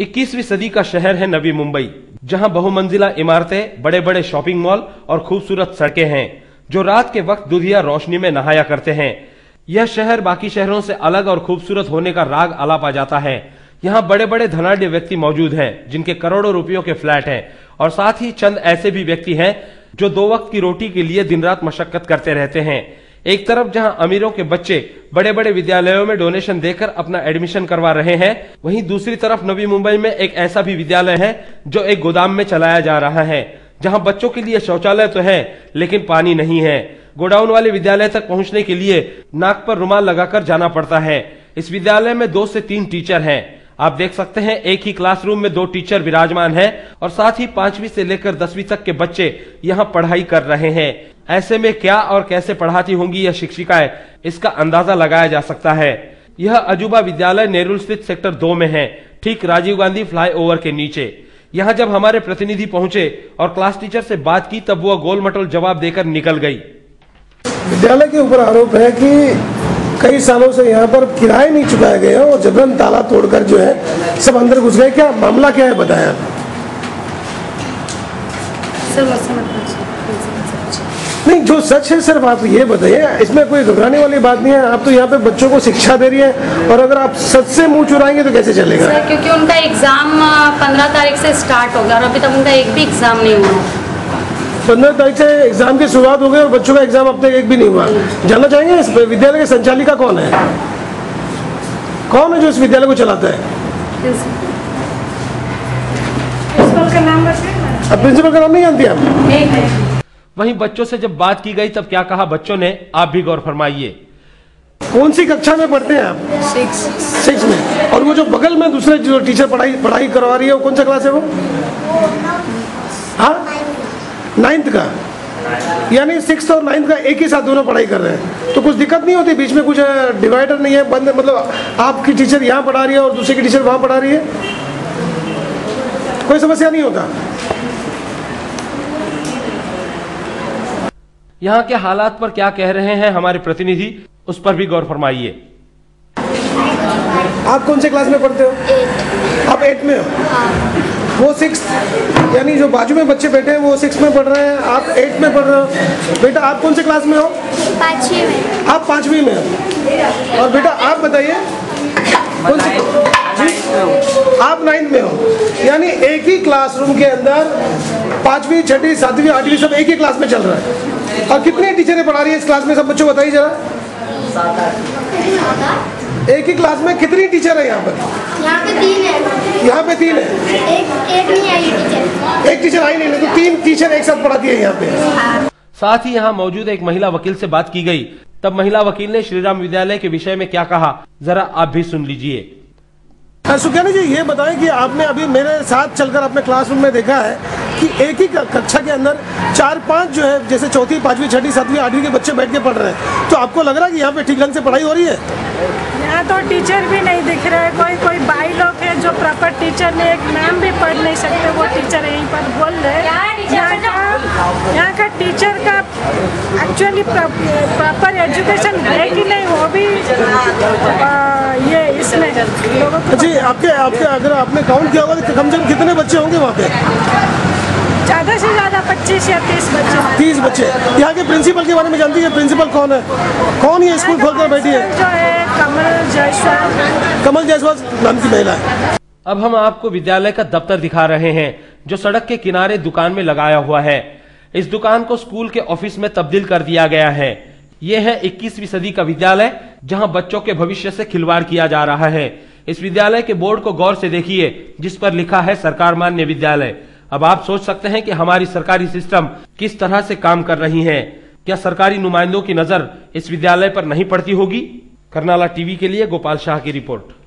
21वीं सदी का शहर है नवी मुंबई, जहां बहुमंजिला इमारतें, बड़े बड़े शॉपिंग मॉल और खूबसूरत सड़कें हैं जो रात के वक्त दुधिया रोशनी में नहाया करते हैं। यह शहर बाकी शहरों से अलग और खूबसूरत होने का राग आलापा जाता है। यहाँ बड़े बड़े धनाढ्य व्यक्ति मौजूद हैं जिनके करोड़ों रुपयों के फ्लैट हैं, और साथ ही चंद ऐसे भी व्यक्ति हैं जो 2 वक्त की रोटी के लिए दिन रात मशक्कत करते रहते हैं। एक तरफ जहां अमीरों के बच्चे बड़े बड़े विद्यालयों में डोनेशन देकर अपना एडमिशन करवा रहे हैं, वहीं दूसरी तरफ नवी मुंबई में एक ऐसा भी विद्यालय है जो एक गोदाम में चलाया जा रहा है, जहां बच्चों के लिए शौचालय तो है लेकिन पानी नहीं है। गोडाउन वाले विद्यालय तक पहुंचने के लिए नाक पर रुमाल लगाकर जाना पड़ता है। इस विद्यालय में 2 से 3 टीचर हैं। आप देख सकते हैं एक ही क्लासरूम में 2 टीचर विराजमान हैं और साथ ही 5वीं से लेकर 10वीं तक के बच्चे यहाँ पढ़ाई कर रहे हैं। ऐसे में क्या और कैसे पढ़ाती होंगी यह शिक्षिकाएं, इसका अंदाजा लगाया जा सकता है। यह अजूबा विद्यालय नेरुल स्थित सेक्टर 2 में है, ठीक राजीव गांधी फ्लाईओवर के नीचे। यहाँ जब हमारे प्रतिनिधि पहुंचे और क्लास टीचर से बात की तब वह गोल मटोल जवाब देकर निकल गई। विद्यालय के ऊपर आरोप है कि कई सालों से यहाँ पर किराए नहीं चुकाए गए हैं और जबरन ताला तोड़कर जो है सब अंदर घुस गए। क्या मामला क्या है, बताया? नहीं, जो सच है सिर्फ आप ये बताइए, इसमें कोई घबराने वाली बात नहीं है। आप तो यहाँ पे बच्चों को शिक्षा दे रही है और अगर आप सच से मुंह चुराएंगे तो कैसे चलेगा? सर, क्योंकि उनका एग्जाम 15 तारीख से स्टार्ट हो गया और अभी तक उनका एक भी एग्जाम नहीं हुआ। 15 तारीख से एग्जाम की शुरुआत हो गई और बच्चों का एग्जाम अब तक एक भी नहीं हुआ। जानना चाहेंगे इस विद्यालय के संचालिका कौन है? कौन है जो इस विद्यालय को चलाता है? प्रिंसिपल का नाम बताइए। अब प्रिंसिपल का नाम नहीं जानती आप? वहीं बच्चों से जब बात की गई तब क्या कहा बच्चों ने, आप भी गौर फरमाइए। कौन सी कक्षा में पढ़ते हैं आप? 6 में। और वो जो बगल में दूसरे जो टीचर पढ़ाई करवा रही है वो कौन सा क्लास है वो? हाँ, 9th का। यानी 6th और 9th का एक ही साथ दोनों पढ़ाई कर रहे हैं, तो कुछ दिक्कत नहीं होती? बीच में कुछ डिवाइडर नहीं है, बंद, मतलब आपकी टीचर यहाँ पढ़ा रही है और दूसरी की टीचर वहाँ पढ़ा रही है, कोई समस्या नहीं होता? यहाँ के हालात पर क्या कह रहे हैं हमारे प्रतिनिधि, उस पर भी गौर फरमाइए। आप कौन से क्लास में पढ़ते हो? 8। आप 8 में हो? वो 6, यानी जो बाजू में बच्चे बैठे हैं वो 6 में पढ़ रहे हैं, आप 8 में पढ़ रहे हो। बेटा आप कौन से क्लास में हो? 5वीं में। आप 5वीं में हो। और बेटा आप बताइए कौन सी? आप 9th में हो। यानी एक ही क्लासरूम के अंदर 5वीं, 6वीं, 7वीं, 8वीं सब एक ही क्लास में चल रहा है। और कितनी टीचरें पढ़ा रही है इस क्लास में, सब बच्चों बताइए जरा। 7-8। एक ही क्लास में कितनी टीचर है यहाँ पर? यहाँ पे 3 है। यहाँ पे 3 है। एक नहीं आई टीचर। एक टीचर आई नहीं, तो 3 टीचर एक साथ पढ़ाती है यहाँ पे। साथ ही यहाँ मौजूद एक महिला वकील से बात की गई, तब महिला वकील ने श्रीराम विद्यालय के विषय में क्या कहा, जरा आप भी सुन लीजिए। सुख्यानी जी, ये बताएं कि आपने अभी मेरे साथ चलकर अपने क्लासरूम में देखा है कि एक ही कक्षा के अंदर 4-5 जो है, जैसे 4वीं, 5वीं, 6वीं, 7वीं, 8वीं के बच्चे बैठ के पढ़ रहे हैं, तो आपको लग रहा है कि यहाँ पे ठीक ढंग से पढ़ाई हो रही है? यहाँ तो टीचर भी नहीं दिख रहे, कोई बाई लोग है जो प्रॉपर टीचर ने एक नाम भी पढ़ नहीं सकते, वो टीचर यहीं पर बोल रहे। यहाँ का टीचर का एक्चुअली प्रॉपर एजुकेशन है कि नहीं, वो भी ये इसमें लोगों। जी, आपके अगर आपने काउंट किया होगा तो कम से कम कितने बच्चे होंगे वहाँ पे? ज़्यादा से ज़्यादा 25 या 30 बच्चे। 30 बच्चे। यहाँ के प्रिंसिपल के बारे में जानती है? प्रिंसिपल कौन है? कौन ये स्कूल खोलकर बैठी है? जो है कमल जायसवाल। कमल जायसवाल नाम की महिला है। अब हम आपको विद्यालय का दफ्तर दिखा रहे हैं जो सड़क के किनारे दुकान में लगाया हुआ है। इस दुकान को स्कूल के ऑफिस में तब्दील कर दिया गया है। ये है 21वीं सदी का विद्यालय, जहां बच्चों के भविष्य से खिलवाड़ किया जा रहा है। इस विद्यालय के बोर्ड को गौर से देखिए, जिस पर लिखा है सरकार मान्य विद्यालय। अब आप सोच सकते हैं कि हमारी सरकारी सिस्टम किस तरह से काम कर रही है। क्या सरकारी नुमाइंदों की नजर इस विद्यालय पर नहीं पड़ती होगी? करनाला टीवी के लिए गोपाल शाह की रिपोर्ट।